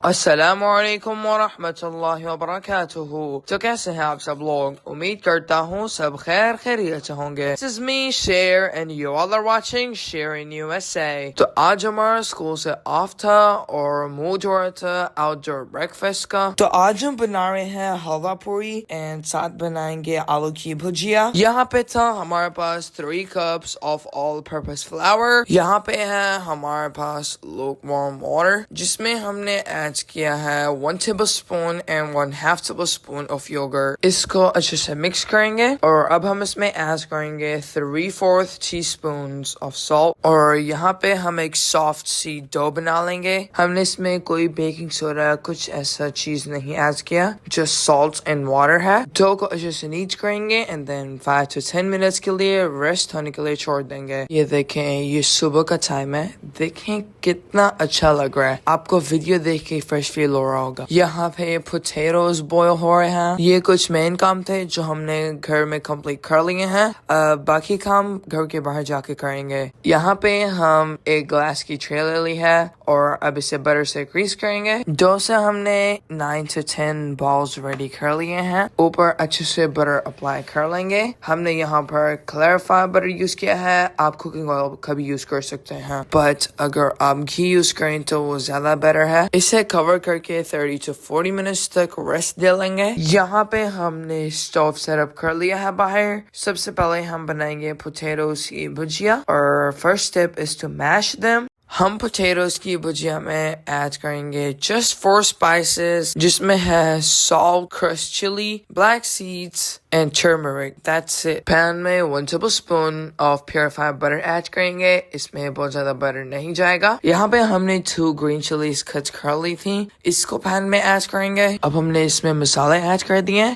अस्सलामुअलैकुम वरहमतुल्लाहि वबरकातुहू। तो कैसे हैं आप सब लोग? उम्मीद करता हूँ सब खैर खैरियत से होंगे। This is me, Share, and you all are watching Share in USA। तो आज हमारा स्कूल से ऑफ था और मूड हो रहा था आउटडोर ब्रेकफास्ट का। तो आज हम बना रहे हैं हलवा पूरी एंड साथ बनाएंगे आलू की भुजिया। यहाँ पे था हमारे पास 3 cups of all purpose flour। यहाँ पे है हमारे पास lukewarm water जिसमें हमने ऐड किया है 1 tablespoon and 1/2 tablespoon of yogurt। इसको अच्छे से मिक्स करेंगे और अब हम इसमें ऐड करेंगे 3/4 teaspoons of salt और यहाँ पे हम एक सॉफ्ट सी डो बना लेंगे। हमने इसमें कोई बेकिंग सोडा कुछ ऐसा चीज नहीं ऐड किया, जस्ट सॉल्ट एंड वाटर है। डो को अच्छे से नीच करेंगे एंड देन 5 to 10 मिनट्स के लिए रेस्ट होने के लिए छोड़ देंगे। ये देखें, ये सुबह का टाइम है, देखें कितना अच्छा लग रहा है। आपको वीडियो देख के फ्रेश फील हो रहा होगा। यहाँ पे पोटैटोज बॉयल हो रहे हैं। ये कुछ मेन काम थे जो हमने घर में कंप्लीट कर लिए हैं। बाकी काम घर के बाहर जाके करेंगे। यहाँ पे हम एक ग्लास की ट्रे ले ली है और अब इसे बटर से ग्रीस करेंगे। डो से हमने 9 to 10 बॉल्स रेडी कर लिए हैं। ऊपर अच्छे से बटर अप्लाई कर लेंगे। हमने यहाँ पर क्लैरिफाई बटर यूज किया है। आप कुकिंग ऑयल का भी यूज कर सकते हैं, बट अगर आप घी यूज करें तो वो ज्यादा बेटर है। इसे कवर करके 30 to 40 मिनट्स तक रेस्ट दे लेंगे। यहाँ पे हमने स्टोव सेटअप कर लिया है बाहर। सबसे पहले हम बनाएंगे पोटैटोज की भुजिया और first step is to mash them. हम पोटैटोज की भुजिया में ऐड करेंगे जस्ट 4 स्पाइसेस जिसमें है salt, crushed chilli, black seeds and turmeric. That's it. Pan में 1 tablespoon of purified butter add करेंगे। इसमें बहुत ज्यादा बटर नहीं जाएगा। यहाँ पे हमने 2 ग्रीन चिलीज कट कर ली थी, इसको पैन में ऐड करेंगे। अब हमने इसमें मसाले ऐड कर दिए।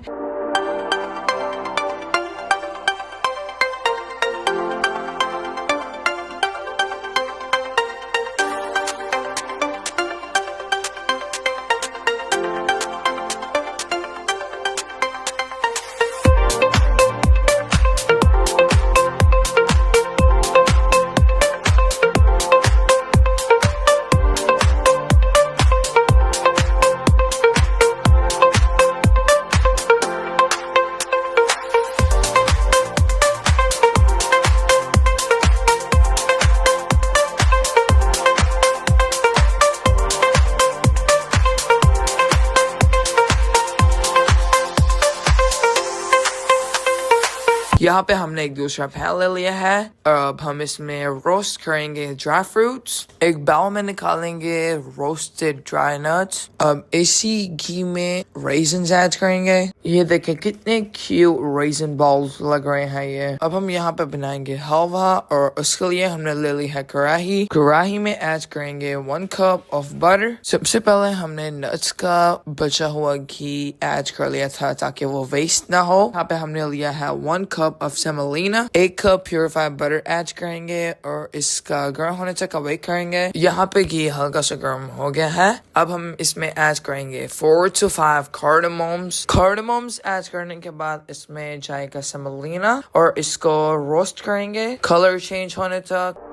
यहाँ पे हमने एक दूसरा पैन ले लिया है और अब हम इसमें रोस्ट करेंगे ड्राई फ्रूट्स। एक बाउल में निकालेंगे रोस्टेड ड्राई नट्स। अब इसी घी में रेजन्स ऐड करेंगे। ये देखें कितने क्यूट रेजन बॉल्स लग रहे हैं ये। अब हम यहाँ पे बनाएंगे हलवा और उसके लिए हमने ले ली है कढ़ाई। कढ़ाई में ऐड करेंगे 1 cup ऑफ बटर। सबसे पहले हमने नट्स का बचा हुआ घी ऐड कर लिया था ताकि वो वेस्ट ना हो। यहाँ पे हमने लिया है 1 cup of semolina, 1 cup purified butter add करेंगे और इसका गर्म होने तक वेट करेंगे। यहाँ पे घी हल्का सा गर्म हो गया है। अब हम इसमें ऐड करेंगे 4 to 5 cardamoms। cardamoms ऐड करने के बाद इसमें जाएगा semolina और इसको रोस्ट करेंगे कलर चेंज होने तक।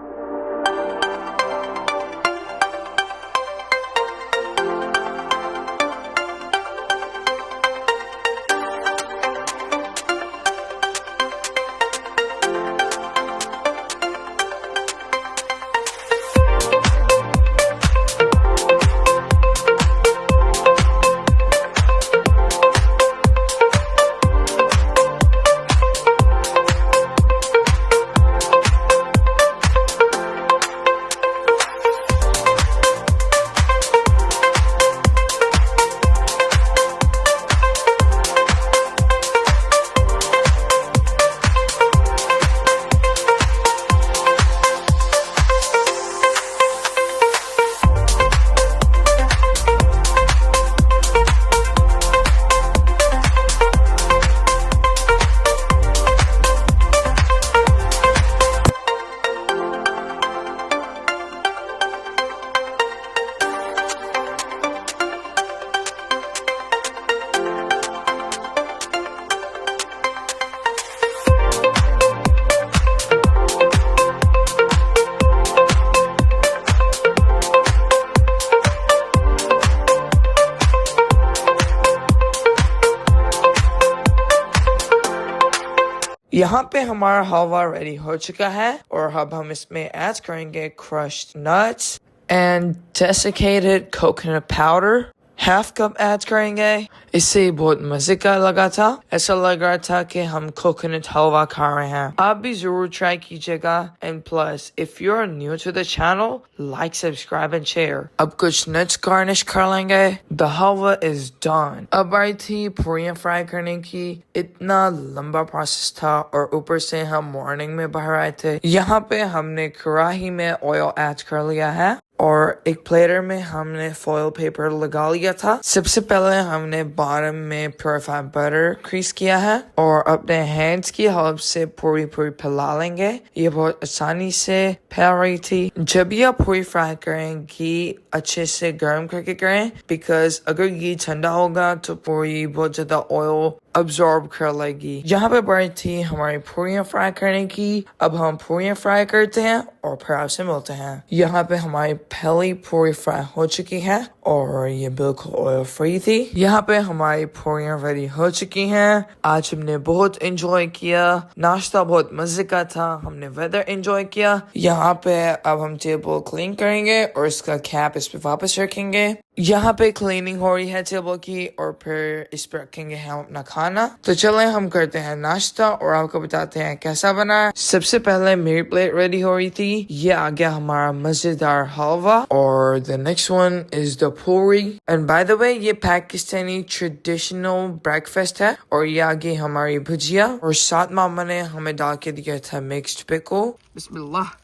यहाँ पे हमारा हलवा रेडी हो चुका है और अब हम इसमें ऐड करेंगे crushed nuts and desiccated coconut powder. Half cup add करेंगे। इससे बहुत मजे का लगा था। ऐसा लग रहा था कि हम कोकोनट हलवा खा रहे हैं। आप भी जरूर ट्राई कीजिएगा। And plus if you are new to the channel, like, subscribe and share. अब कुछ नट्स गार्निश कर लेंगे। The halwa is done. अब आई थी पूरियां फ्राई करने की। इतना लंबा प्रोसेस था और ऊपर से हम मॉर्निंग में बाहर आए थे। यहाँ पे हमने कढ़ाई में ऑयल ऐड कर लिया है और एक प्लेटर में हमने फॉयल पेपर लगा लिया था। सबसे पहले हमने बॉटम में प्योरीफाइड बटर क्रीज किया है और अपने हैंड्स की हेल्प से पूरी फैला लेंगे। ये बहुत आसानी से फैल रही थी। जब भी आप पूरी फ्राई करें, घी अच्छे से गर्म करके करें, बिकॉज अगर घी ठंडा होगा तो पूरी बहुत ज्यादा ऑयल अब्सॉर्ब कर लेगी। यहाँ पे बड़ी थी हमारी पूरियां फ्राई करने की। अब हम पूरियां फ्राई करते हैं और फिर आपसे मिलते हैं। यहाँ पे हमारी पहली पूरी फ्राई हो चुकी है और ये बिल्कुल ऑयल फ्री थी। यहाँ पे हमारी पूरियां रेडी हो चुकी हैं। आज हमने बहुत एंजॉय किया। नाश्ता बहुत मजे का था। हमने वेदर एंजॉय किया। यहाँ पे अब हम टेबल क्लीन करेंगे और इसका कैप इस पे वापस रखेंगे। यहाँ पे क्लीनिंग हो रही है टेबल की और फिर इस पे रखेंगे हम अपना खाना। तो चलें हम करते हैं नाश्ता और आपको बताते हैं कैसा बना। सबसे पहले मेरी प्लेट रेडी हो रही थी। ये आ गया हमारा मजेदार हलवा और the next one is the पूरी। एंड बाय द वे ये पाकिस्तानी ट्रेडिशनल ब्रेकफास्ट है। और ये आ गई हमारी भुजिया और साथ मामा ने हमें डाल के दिया था mixed pickle. Bismillah.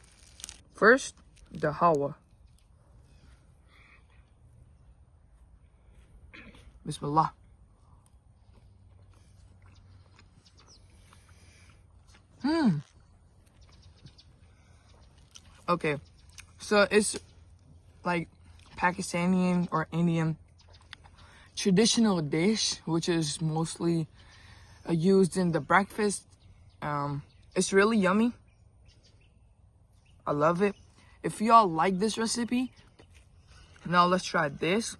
First the halwa. Bismillah. Okay, so it's like Pakistani or Indian traditional dish, which is mostly used in the breakfast. It's really yummy. I love it. If y'all like this recipe, now let's try this.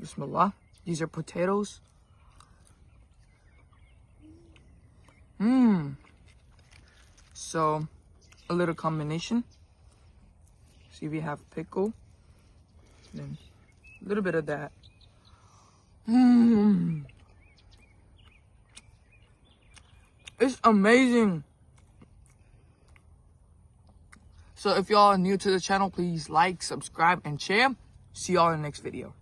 Bismillah. These are potatoes. So, a little combination. See, we have pickle. Then a little bit of that. It's amazing. So if y'all are new to the channel, please like, subscribe, and share. See y'all in the next video.